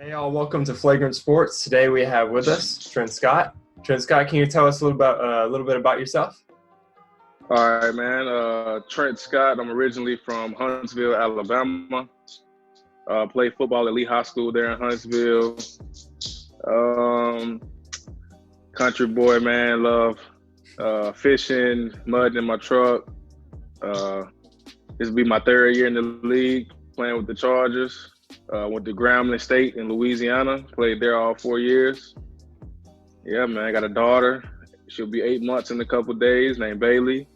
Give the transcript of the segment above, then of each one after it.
Hey all, welcome to Flagrant Sports. Today we have with us Trent Scott. Trent Scott, can you tell us a little bit about yourself? All right, man. Trent Scott. I'm originally from Huntsville, Alabama. Played football at Lee High School there in Huntsville. Um, Country boy, man. Love fishing, mudding in my truck. This will be my third year in the league, playing with the Chargers. Went to Grambling State in Louisiana. Played there all 4 years. Yeah, man. I got a daughter. She'll be 8 months in a couple days, named Bailey.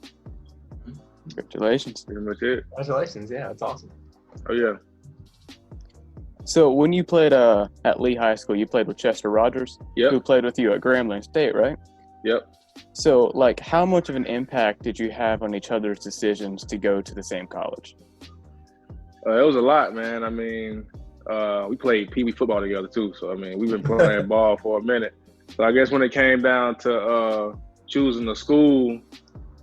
Congratulations. Pretty much it. Congratulations, yeah, that's awesome. Oh, yeah. So when you played at Lee High School, you played with Chester Rogers, Yep. who played with you at Grambling State, right? Yep. So, how much of an impact did you have on each other's decisions to go to the same college? It was a lot, man. I mean, we played Pee Wee football together, too. So, I mean, we've been playing ball for a minute. So, I guess when it came down to choosing a school,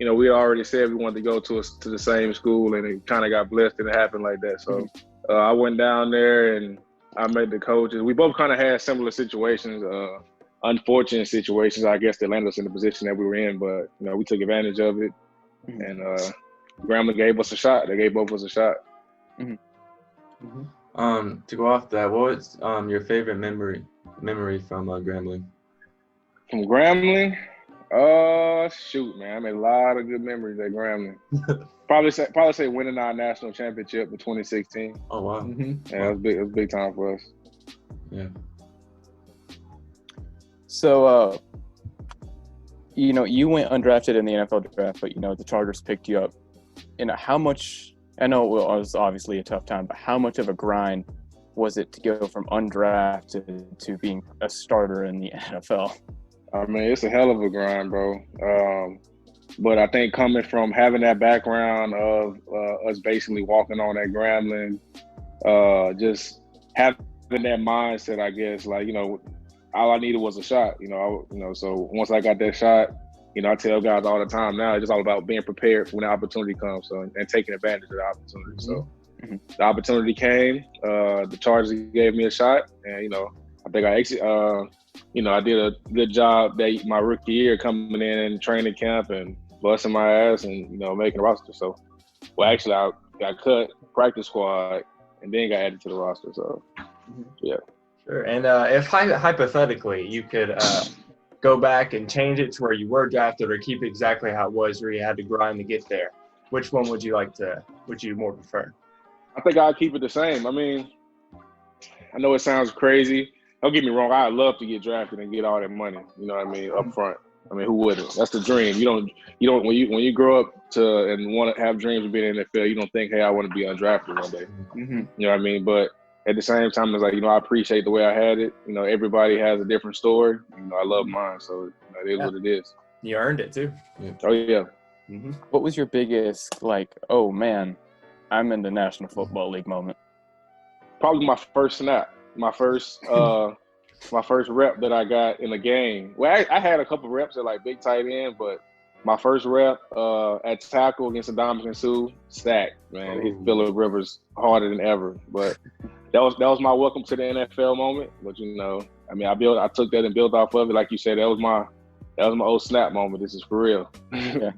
you know, we already said we wanted to go to the same school, and it kind of got blessed and it happened like that. So, I went down there and I met the coaches. We both kind of had similar situations, unfortunate situations, I guess, that landed us in the position that we were in. But, you know, we took advantage of it. And Grambling gave us a shot. They gave both of us a shot. To go off that, what was your favorite memory from Grambling? From Grambling? Shoot, man. I made a lot of good memories at Grambling. probably say winning our national championship in 2016. Oh, wow. Yeah, it was big time for us. Yeah. So, you went undrafted in the NFL draft, but, the Chargers picked you up. How much – I know it was obviously a tough time, but how much of a grind was it to go from undrafted to being a starter in the NFL? I mean, it's a hell of a grind, bro. But I think coming from having that background of us basically walking on that Grambling, just having that mindset, I guess, all I needed was a shot, so once I got that shot, I tell guys all the time now, it's just all about being prepared for when the opportunity comes, and taking advantage of the opportunity. So the opportunity came, the Chargers gave me a shot, and, I think I did a good job my rookie year coming in training camp and busting my ass and, making the roster. So, actually, I got cut practice squad and then got added to the roster. So, yeah. Sure. And if hypothetically you could go back and change it to where you were drafted or keep it exactly how it was where you had to grind to get there, which one would you more prefer? I think I'd keep it the same. I mean, I know it sounds crazy. Don't get me wrong. I'd love to get drafted and get all that money. You know what I mean? Up front. I mean, who wouldn't? That's the dream. You don't. When you grow up and want to have dreams of being in the NFL, you don't think, hey, I want to be undrafted one day. You know what I mean? But at the same time, it's like, I appreciate the way I had it. Everybody has a different story. I love mine, so it is what it is. You earned it too. Yeah. Oh yeah. What was your biggest oh man, I'm in the National Football League moment? Probably my first snap. My first rep that I got in a game. Well, I had a couple reps at big tight end, but my first rep at tackle against Adams Sue, stacked, man. He hit Phillip Rivers harder than ever. But that was my welcome to the NFL moment. But I took that and built off of it. Like you said, that was my old snap moment. This is for real. Yeah.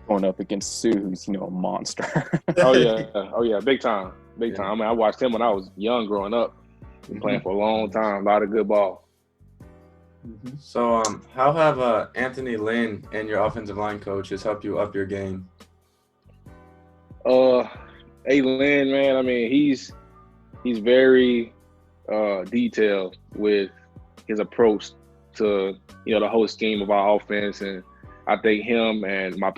Going up against Sue, who's a monster. Oh yeah, big time. I mean, I watched him when I was young, growing up. Been playing for a long time. A lot of good ball. So, how have Anthony Lynn and your offensive line coaches helped you up your game? Lynn, man. I mean, he's very detailed with his approach to the whole scheme of our offense, and I think him and my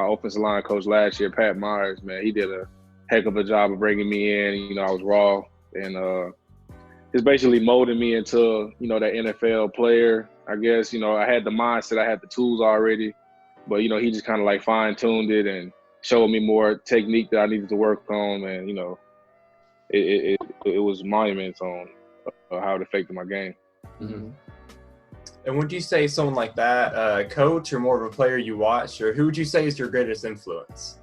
offensive line coach last year, Pat Myers, man, he did a heck of a job of bringing me in. I was raw and it's basically molding me into, that NFL player, I guess. I had the mindset, I had the tools already, but, he just kind of fine-tuned it and showed me more technique that I needed to work on. And, it was monuments on how it affected my game. And would you say someone like that, coach, or more of a player you watch, or who would you say is your greatest influence?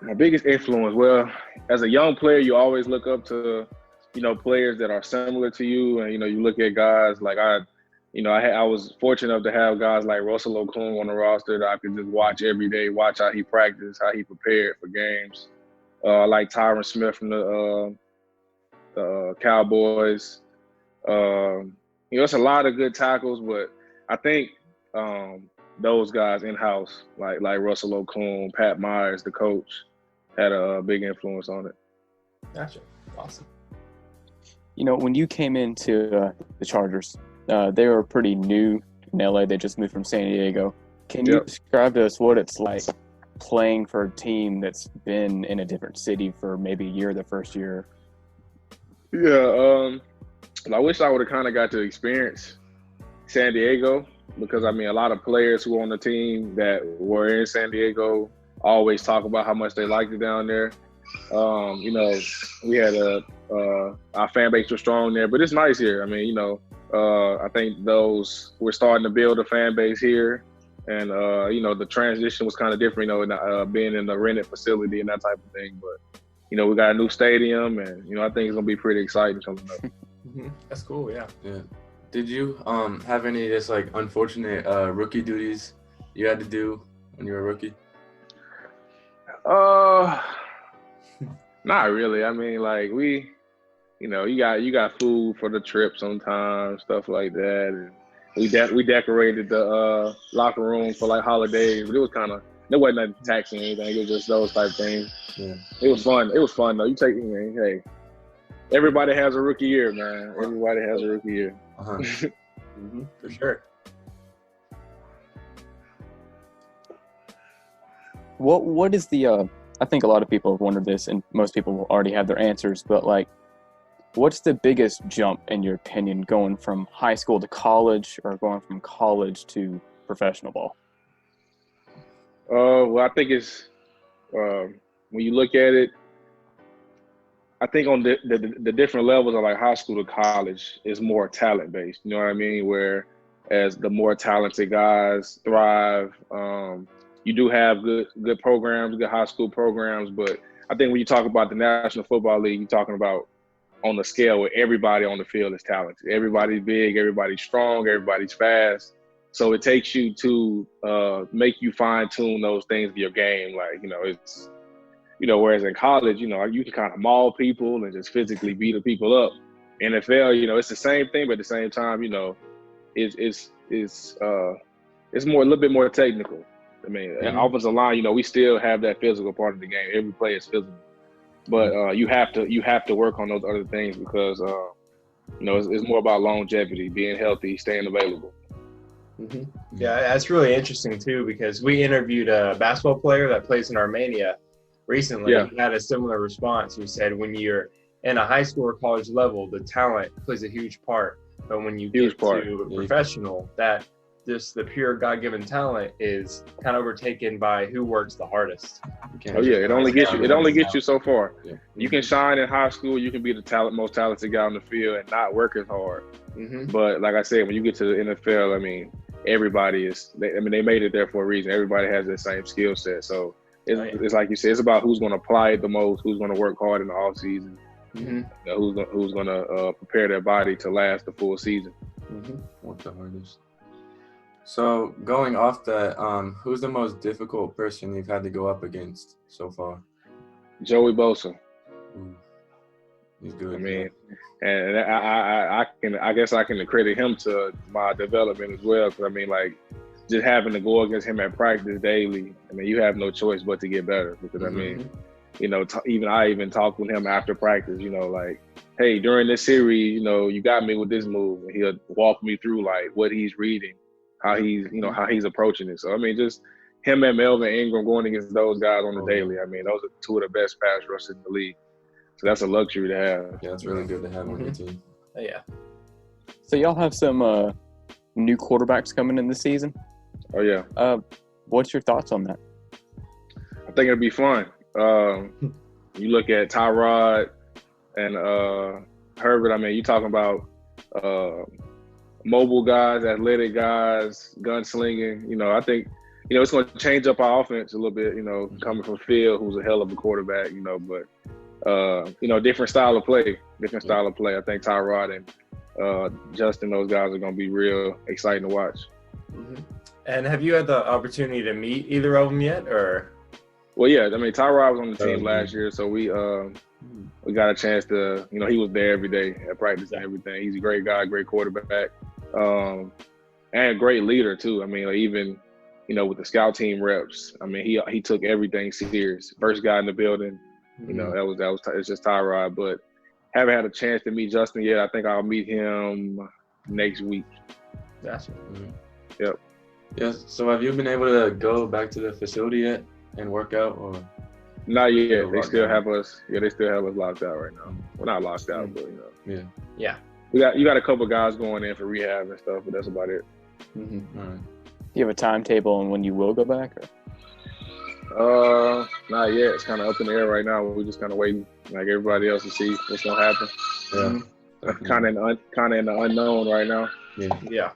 My biggest influence, well, as a young player, you always look up to players that are similar to you, and you look at guys like I was fortunate enough to have guys like Russell Okung on the roster that I could just watch every day, watch how he practiced, how he prepared for games. Like Tyron Smith from the Cowboys. It's a lot of good tackles, but I think those guys in-house, like Russell Okung, Pat Myers, the coach, had a big influence on it. Gotcha. Awesome. When you came into the Chargers, they were pretty new in LA. They just moved from San Diego. Can you describe to us what it's like playing for a team that's been in a different city for maybe a year, the first year? Yeah, I wish I would have kind of got to experience San Diego because, a lot of players who were on the team that were in San Diego always talk about how much they liked it down there. We had our fan base was strong there, but it's nice here. I think we're starting to build a fan base here. And, the transition was kind of different, being in a rented facility and that type of thing. But, we got a new stadium and, I think it's going to be pretty exciting coming up. That's cool, yeah. Did you have any just like unfortunate rookie duties you had to do when you were a rookie? Not really. You got food for the trip sometimes, stuff like that. And we decorated the locker room for like holidays, but there wasn't nothing taxing or anything. It was just those type of things. Yeah. It was fun. It was fun though. Hey, everybody has a rookie year, man. Everybody has a rookie year. For sure. What is the I think a lot of people have wondered this, and most people already have their answers, but like, what's the biggest jump in your opinion going from high school to college or going from college to professional ball? Well, I think it's when you look at it, I think on the different levels of like high school to college is more talent based. You know what I mean? Whereas the more talented guys thrive. You do have good programs, good high school programs, but I think when you talk about the National Football League, you're talking about on the scale where everybody on the field is talented. Everybody's big, everybody's strong, everybody's fast. So it takes you to make you fine tune those things of your game. Like, it's, whereas in college, you can kind of maul people and just physically beat the people up. NFL, it's the same thing, but at the same time, it's more, a little bit more technical. Offensive line, we still have that physical part of the game. Every play is physical, but you have to work on those other things because it's more about longevity, being healthy, staying available. Yeah, that's really interesting too because we interviewed a basketball player that plays in Armenia recently. Yeah. He had a similar response. He said when you're in a high school or college level, the talent plays a huge part, but when you get to a professional, that just the pure God-given talent is kind of overtaken by who works the hardest. It only gets you so far. Yeah. You can shine in high school, you can be the most talented guy on the field and not work as hard. But like I said, when you get to the NFL, everybody they made it there for a reason. Everybody has the same skill set. So it's like you said, it's about who's going to apply it the most, who's going to work hard in the off season, who's going to prepare their body to last the full season. Work the hardest. So going off that, who's the most difficult person you've had to go up against so far? Joey Bosa. He's good. And I guess I can credit him to my development as well. Because just having to go against him at practice daily. You have no choice but to get better. Because I even talked with him after practice. Hey, during this series, you got me with this move, and he'll walk me through like what he's reading. How he's approaching it. So just him and Melvin Ingram going against those guys on the daily. Those are two of the best pass rushers in the league. So that's a luxury to have. Yeah, that's really good to have on your team. Yeah. So y'all have some new quarterbacks coming in this season. Oh yeah. What's your thoughts on that? I think it'll be fun. You look at Tyrod and Herbert. You're talking about. Mobile guys, athletic guys, gunslinging. I think, it's going to change up our offense a little bit, coming from Phil, who's a hell of a quarterback, but, different style of play. different style of play. I think Tyrod and Justin, those guys are going to be real exciting to watch. Mm-hmm. And have you had the opportunity to meet either of them yet, or? Well, yeah. I mean, Tyrod was on the team last year, so we got a chance to. He was there every day at practice and everything. He's a great guy, great quarterback, and a great leader too. I mean, like even with the scout team reps. I mean, he took everything serious. First guy in the building. It's just Tyrod, but haven't had a chance to meet Justin yet. I think I'll meet him next week. Gotcha. Mm-hmm. Yep. Yes. So have you been able to go back to the facility yet and work out, or? Not yet. They still have us. Yeah, they still have us locked out right now. Well, not locked out, but Yeah. You got a couple guys going in for rehab and stuff, but that's about it. Mm-hmm. All right. Do you have a timetable on when you will go back? Or? Not yet. It's kind of up in the air right now. We're just kind of waiting, like everybody else, to see what's gonna happen. Yeah. Kind of in the unknown right now. Yeah.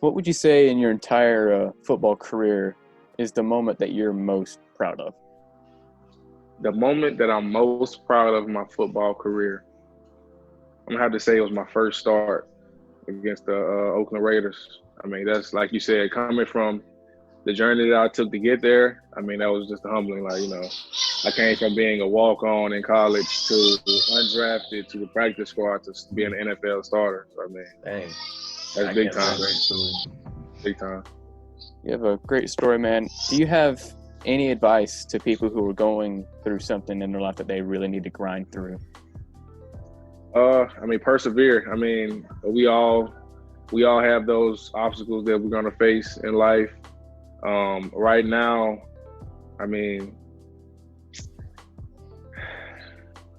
What would you say in your entire football career is the moment that you're most proud of? The moment that I'm most proud of in my football career, I'm gonna have to say it was my first start against the Oakland Raiders. I mean, that's like you said, coming from the journey that I took to get there. I mean, that was just humbling. Like, I came from being a walk-on in college to undrafted to the practice squad to being an NFL starter. So, I mean, dang, that's big time. Great story. Big time. You have a great story, man. Do you have any advice to people who are going through something in their life that they really need to grind through? I mean, persevere. I mean, we all have those obstacles that we're gonna face in life. Right now, I mean,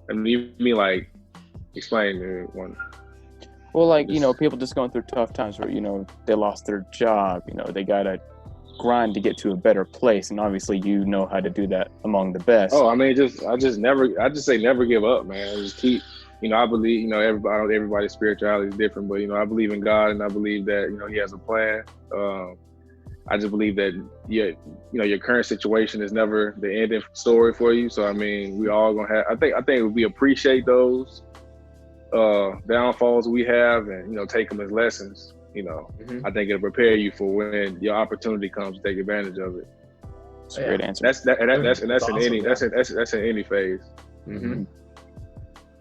you mean like explain to one. Well, like, people just going through tough times where, they lost their job, they got to grind to get to a better place. And obviously you know how to do that among the best. Oh, I mean, I just say never give up, man. Just keep, I believe, everybody's spirituality is different, but, I believe in God and I believe that, he has a plan. I just believe that, your current situation is never the ending story for you. So, I mean, we all gonna have, I think we appreciate those downfalls we have and, take them as lessons, I think it'll prepare you for when your opportunity comes to take advantage of it. That's a great answer. That's in awesome, any, that's in any phase. Mm-hmm.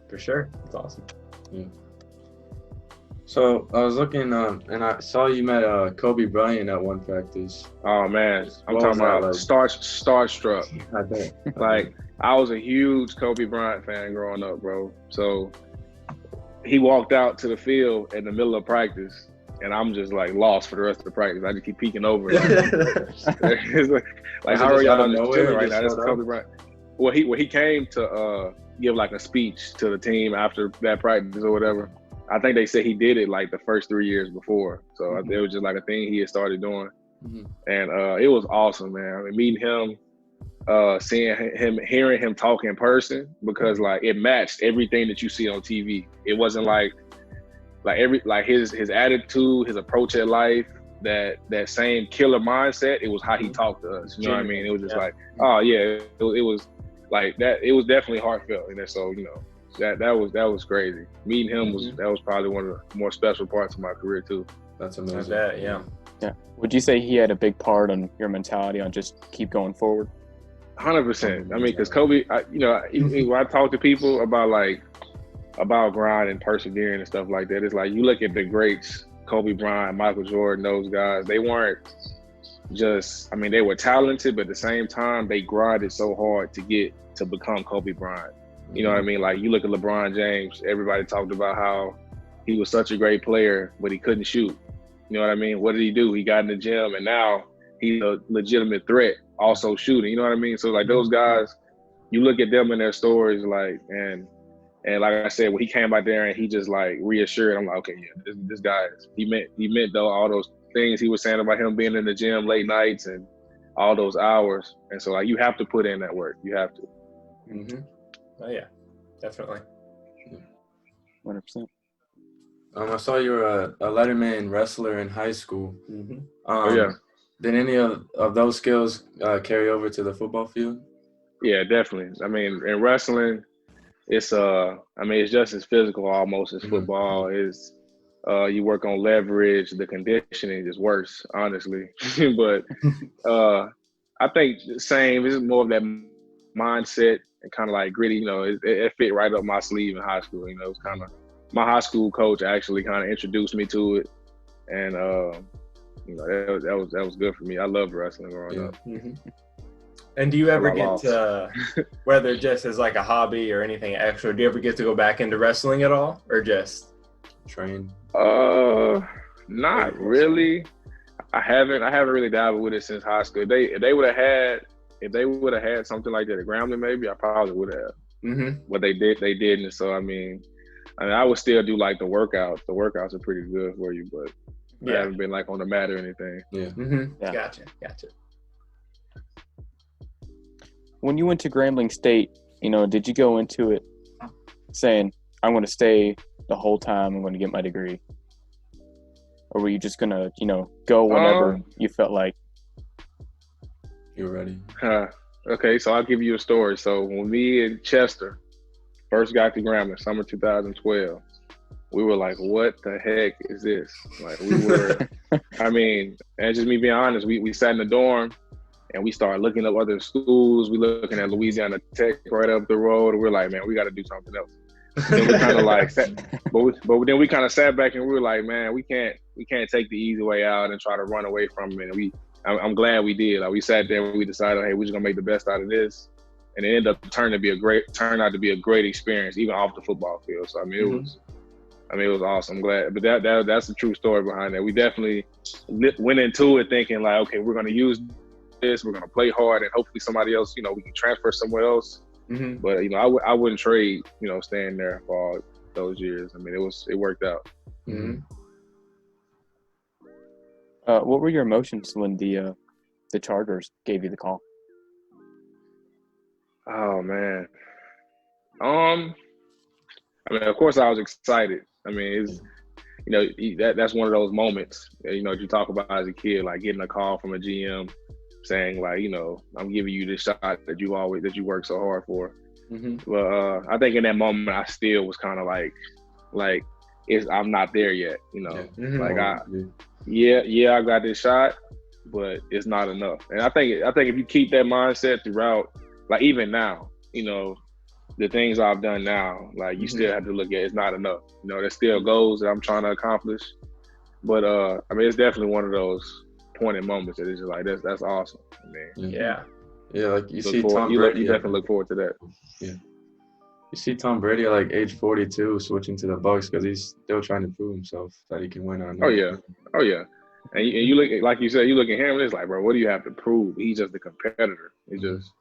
For sure. That's awesome. Yeah. So I was looking, and I saw you met Kobe Bryant at one practice. Oh man, I'm What talking about was starstruck. I bet. Like, I was a huge Kobe Bryant fan growing up, bro. So he walked out to the field in the middle of practice, and I'm just like lost for the rest of the practice. I just keep peeking over. It's like how are y'all just chilling right now? That's Kobe Bryant. Well, he came to give like a speech to the team after that practice or whatever. I think they said he did it like the first 3 years before. So it was just like a thing he had started doing. Mm-hmm. And it was awesome, man. I mean, meeting him, seeing him, hearing him talk in person, because like it matched everything that you see on TV. It wasn't like his attitude, his approach at life, that same killer mindset. It was how he talked to us. You know what I mean? It was just like, oh yeah, it was like that. It was definitely heartfelt, and so that was crazy. Meeting him was probably one of the more special parts of my career too. That's amazing. I bet, yeah. Would you say he had a big part on your mentality on just keep going forward? 100%. I mean, because Kobe, when I talk to people about grind and persevering and stuff like that, it's like you look at the greats, Kobe Bryant, Michael Jordan, those guys. They weren't just, I mean, they were talented, but at the same time, they grinded so hard to become Kobe Bryant. You know what I mean? Like, you look at LeBron James, everybody talked about how he was such a great player, but he couldn't shoot. You know what I mean? What did he do? He got in the gym, and now he's a legitimate threat, also shooting. You know what I mean? So, like, those guys, you look at them and their stories, like, and like I said, when he came out there and he just, like, reassured, I'm like, okay, yeah, this guy, he meant, though, all those things he was saying about him being in the gym late nights and all those hours. And so, like, you have to put in that work. You have to. Mm-hmm. Oh, yeah, definitely. 100%. I saw you were a Letterman wrestler in high school. Mm-hmm. Did any of those skills carry over to the football field? Yeah, definitely. I mean, in wrestling, it's I mean, it's just as physical almost as football. Is you work on leverage, the conditioning is worse, honestly. But I think the same. This is more of that mindset and kind of like gritty. You know, it fit right up my sleeve in high school. You know, it was kind of my high school coach actually kind of introduced me to it, and you know, that was good for me. I loved wrestling growing up. Mm-hmm. And do you ever get to, whether just as like a hobby or anything extra, do you ever get to go back into wrestling at all, or just train? Not really. I haven't really dabbled with it since high school. If they would have had something like that at Grambling, maybe I probably would have. Mm-hmm. But they didn't. So I mean, I would still do like the workouts. The workouts are pretty good for you, but I haven't been like on the mat or anything. Yeah. Mm-hmm. Yeah. Gotcha. When you went to Grambling State, you know, did you go into it saying, I'm going to stay the whole time, I'm going to get my degree? Or were you just going to, you know, go whenever you felt like? You're ready. Okay, so I'll give you a story. So when me and Chester first got to Grambling, summer 2012, we were like, what the heck is this? Like, we were, I mean, and just me being honest, we sat in the dorm, and we started looking up other schools. We looking at Louisiana Tech right up the road. And we're like, man, we got to do something else. Then we kind of like, but then we kind of sat back and we were like, man, we can't take the easy way out and try to run away from it. And I'm glad we did. Like, we sat there and we decided, hey, we're just gonna make the best out of this. And it ended up turned out to be a great experience, even off the football field. So I mean, it was awesome. I'm glad. But that's the true story behind that. We definitely went into it thinking like, okay, we're gonna use this, we're gonna play hard, and hopefully somebody else, you know, we can transfer somewhere else. Mm-hmm. But you know, I wouldn't trade, you know, staying there for all those years. I mean, it worked out. Mm-hmm. What were your emotions when the Chargers gave you the call? Oh man, I mean, of course I was excited. I mean, it's, you know, that's one of those moments, you know, you talk about as a kid, like getting a call from a GM saying like, you know, I'm giving you this shot that you work so hard for. Mm-hmm. But I think in that moment I still was kind of like I'm not there yet, you know. Yeah. Mm-hmm. Like I got this shot, but it's not enough. And I think if you keep that mindset throughout, like even now, you know, the things I've done now, like you still have to look at it's not enough. You know, there's still goals that I'm trying to accomplish. But I mean, it's definitely one of those pointed moments that is just like that's awesome. I mean, yeah, like you see Tom Brady. You definitely look forward to that. Yeah, you see Tom Brady at like age 42 switching to the Bucs because he's still trying to prove himself that he can win on. Oh yeah. And you look at, like you said, you look at him and it's like, bro, what do you have to prove? He's just a competitor. He's just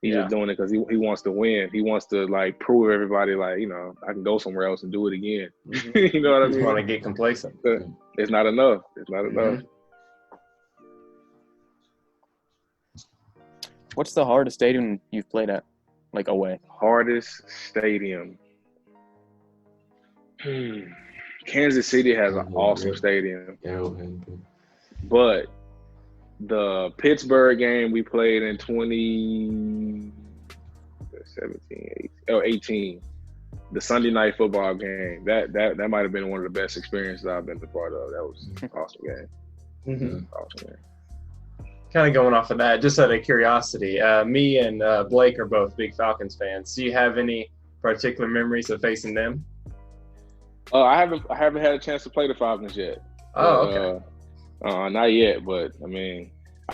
doing it because he wants to win. He wants to like prove everybody like, you know, I can go somewhere else and do it again. Mm-hmm. You know what I mean? Just want to get complacent. It's not enough. It's not enough. What's the hardest stadium you've played at, like away? Hardest stadium. Kansas City has an awesome stadium. But the Pittsburgh game we played in 18, the Sunday night football game, that might have been one of the best experiences I've been a part of. That was an awesome game. Mm-hmm. Awesome game. Kind of going off of that, just out of curiosity, me and Blake are both big Falcons fans. Do you have any particular memories of facing them? I haven't had a chance to play the Falcons yet. Oh, okay. Not yet, but I mean,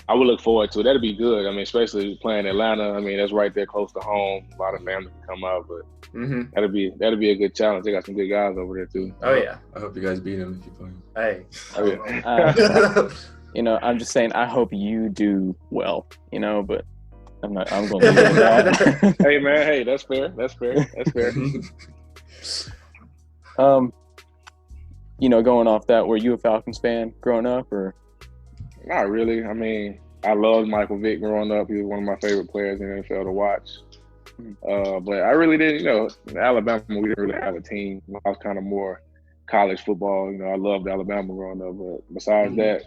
I would look forward to it. That'd be good. I mean, especially playing Atlanta. I mean, that's right there close to home. A lot of family can come out, but that'd be a good challenge. They got some good guys over there too. Oh yeah. I hope you guys beat them if you play. Hey. Oh, yeah. You know, I'm just saying, I hope you do well, you know, but I'm going to leave it at that. Hey, man, hey, that's fair. You know, going off that, were you a Falcons fan growing up, or? Not really. I mean, I loved Michael Vick growing up. He was one of my favorite players in the NFL to watch. But I really didn't, you know, in Alabama, we didn't really have a team. I was kind of more college football. You know, I loved Alabama growing up. But besides that,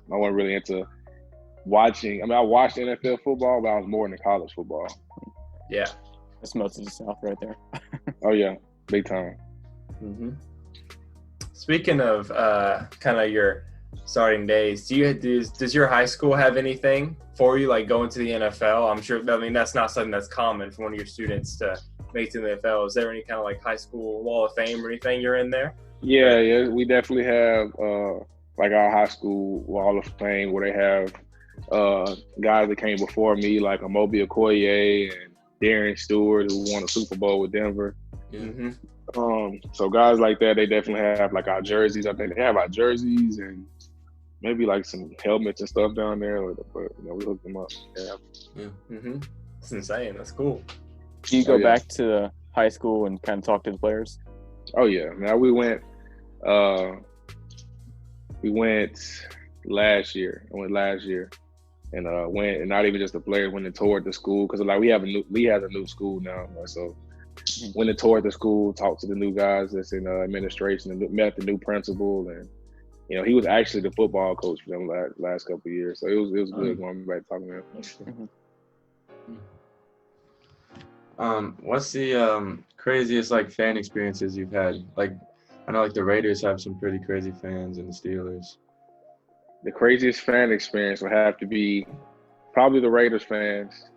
I wasn't really into watching. I mean, I watched NFL football, but I was more into college football. Yeah. That's most of the South right there. Oh yeah, big time. Mm-hmm. Speaking of kind of your starting days, does your high school have anything for you, like going to the NFL? I'm sure. I mean, that's not something that's common for one of your students to make to the NFL. Is there any kind of like high school Wall of Fame or anything you're in there? Yeah, we definitely have like our high school Wall of Fame where they have guys that came before me, like Amobi Okoye and Darren Stewart, who won a Super Bowl with Denver. Yeah. Mm-hmm. So guys like that, they definitely have like our jerseys. I think they have our jerseys and maybe like some helmets and stuff down there. But we hooked them up. Yeah. Mm-hmm. That's insane. That's cool. Do you go back to the high school and kind of talk to the players? Oh yeah. Now we went last year. I went last year. And went, and not even just the players, went and toured the school because like Lee has a new school now, so went and toured the school, talked to the new guys that's in administration, and met the new principal, and he was actually the football coach for them last couple of years, so it was good going back talking to him. What's the craziest like fan experiences you've had? Like, I know like the Raiders have some pretty crazy fans, and the Steelers. The craziest fan experience would have to be probably the Raiders fans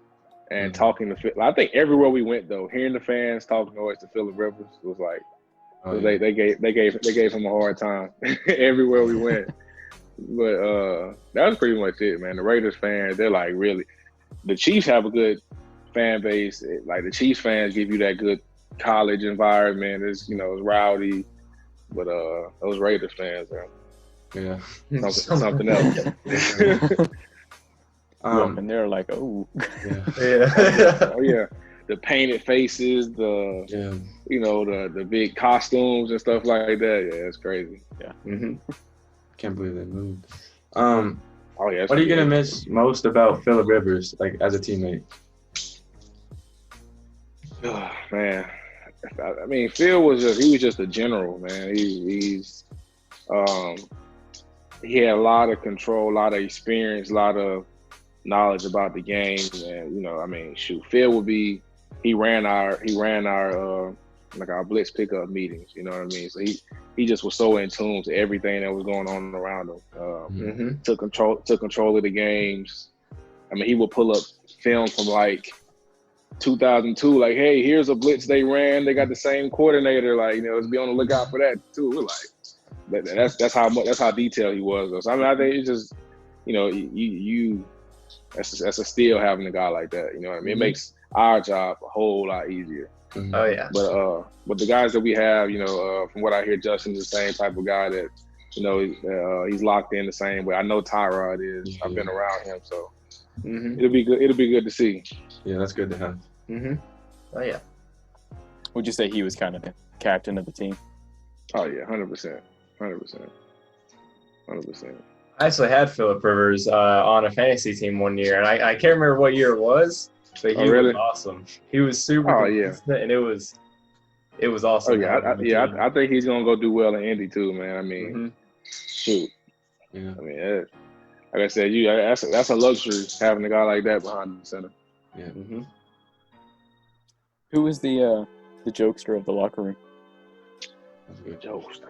and talking to. I think everywhere we went though, hearing the fans talking always to Phillip Rivers was like, they gave him a hard time everywhere we went. But that was pretty much it, man. The Raiders fans, they're like really. The Chiefs have a good fan base. Like the Chiefs fans give you that good college environment. It's it's rowdy, but those Raiders fans are. Yeah, something else. And they're like, oh, yeah. Oh yeah, the painted faces, the big costumes and stuff like that. Yeah, it's crazy. Yeah. Mm-hmm. Can't believe they moved. Oh yeah. What are you gonna miss most about Phillip Rivers, like as a teammate? Oh, man, I mean, Phil was just a general, man. He had a lot of control, a lot of experience, a lot of knowledge about the game, and I mean, Phil he ran our like our blitz pickup meetings. You know what I mean? So he just was so in tune to everything that was going on around him. Took control of the games. I mean, he would pull up film from like 2002, like, hey, here's a blitz they ran. They got the same coordinator. Like, let's be on the lookout for that too. We're like. That's how detailed he was. So I mean, I think it's just, that's a steal having a guy like that. You know what I mean? It makes our job a whole lot easier. Mm-hmm. Oh yeah. But the guys that we have, from what I hear, Justin's the same type of guy that, he's locked in the same way. I know Tyrod is. I've been around him, so it'll be good. It'll be good to see. Yeah, that's good to have. Mm-hmm. Oh yeah. Would you say he was kind of the captain of the team? Oh yeah, 100%. 100%. I actually had Phillip Rivers on a fantasy team one year, and I can't remember what year it was, but he was awesome. He was super consistent, and it was awesome. Oh yeah, I think he's gonna go do well in Indy too, man. I mean, shoot. Yeah. I mean, like I said, that's a luxury having a guy like that behind the center. Yeah. Mm-hmm. Who was the jokester of the locker room? Jokester.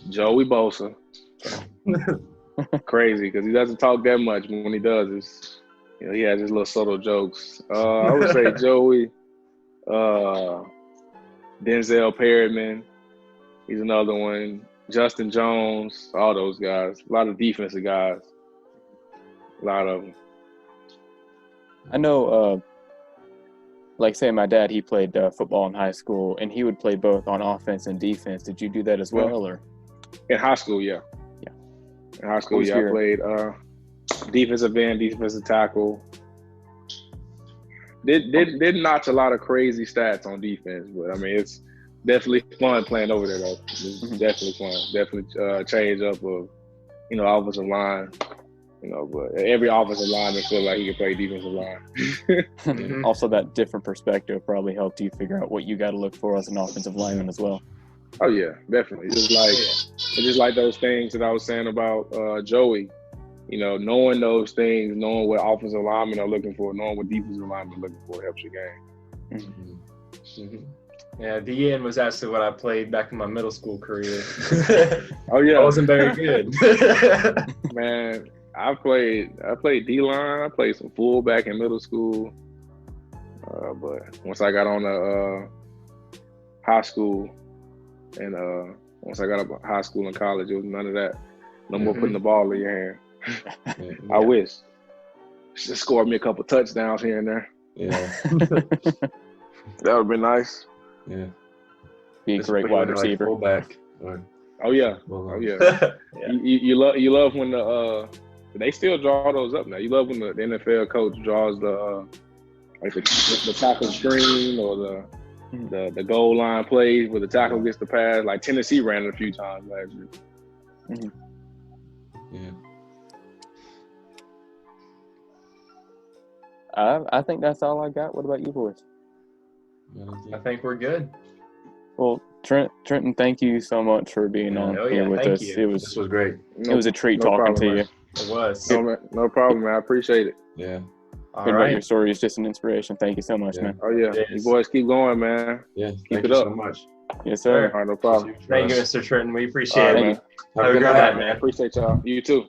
Joey Bosa. Crazy because he doesn't talk that much, but when he does, he has his little subtle jokes. I would say Joey, Denzel Perryman, he's another one. Justin Jones, all those guys. A lot of defensive guys. A lot of them. I know, like say my dad, he played football in high school, and he would play both on offense and defense. Did you do that as well, or? In high school, yeah. Yeah. In high school, I played defensive end, defensive tackle. Did notch a lot of crazy stats on defense, but I mean, it's definitely fun playing over there, though. It's definitely fun. Definitely change up of, offensive line. But every offensive lineman feel like he can play defensive line. Also, that different perspective probably helped you figure out what you got to look for as an offensive lineman as well. Oh yeah, definitely. Just like those things that I was saying about Joey. Knowing those things, knowing what offensive linemen are looking for, knowing what defensive linemen are looking for helps your game. Mm-hmm. Yeah, DN was actually what I played back in my middle school career. Oh yeah, I wasn't very good. man. I played D-line. I played some fullback in middle school. But once I got on the high school and once I got up high school and college, it was none of that. No more putting the ball in your hand. I wish. Just scored me a couple touchdowns here and there. Yeah. That would be nice. Yeah. Be a great wide receiver. Fullback. Or, Oh yeah. Yeah. You love when they still draw those up now. You love when the NFL coach draws the like the tackle screen or the goal line plays where the tackle gets the pass. Like Tennessee ran it a few times last year. Yeah. I think that's all I got. What about you boys? I think we're good. Well, Trenton, thank you so much for being on here with us. You. This was great. It was a treat talking to you. Man. It was. No problem, man. I appreciate it. Yeah. All About right. your story is just an inspiration. Thank you so much, man. Oh yeah, you boys keep going, man. Yeah. Keep Thank it you up. so much. Yes, sir. All right, no problem. Thank you, Mr. Trenton. We appreciate All right, it. man. Have a good night, man. Appreciate y'all. You too.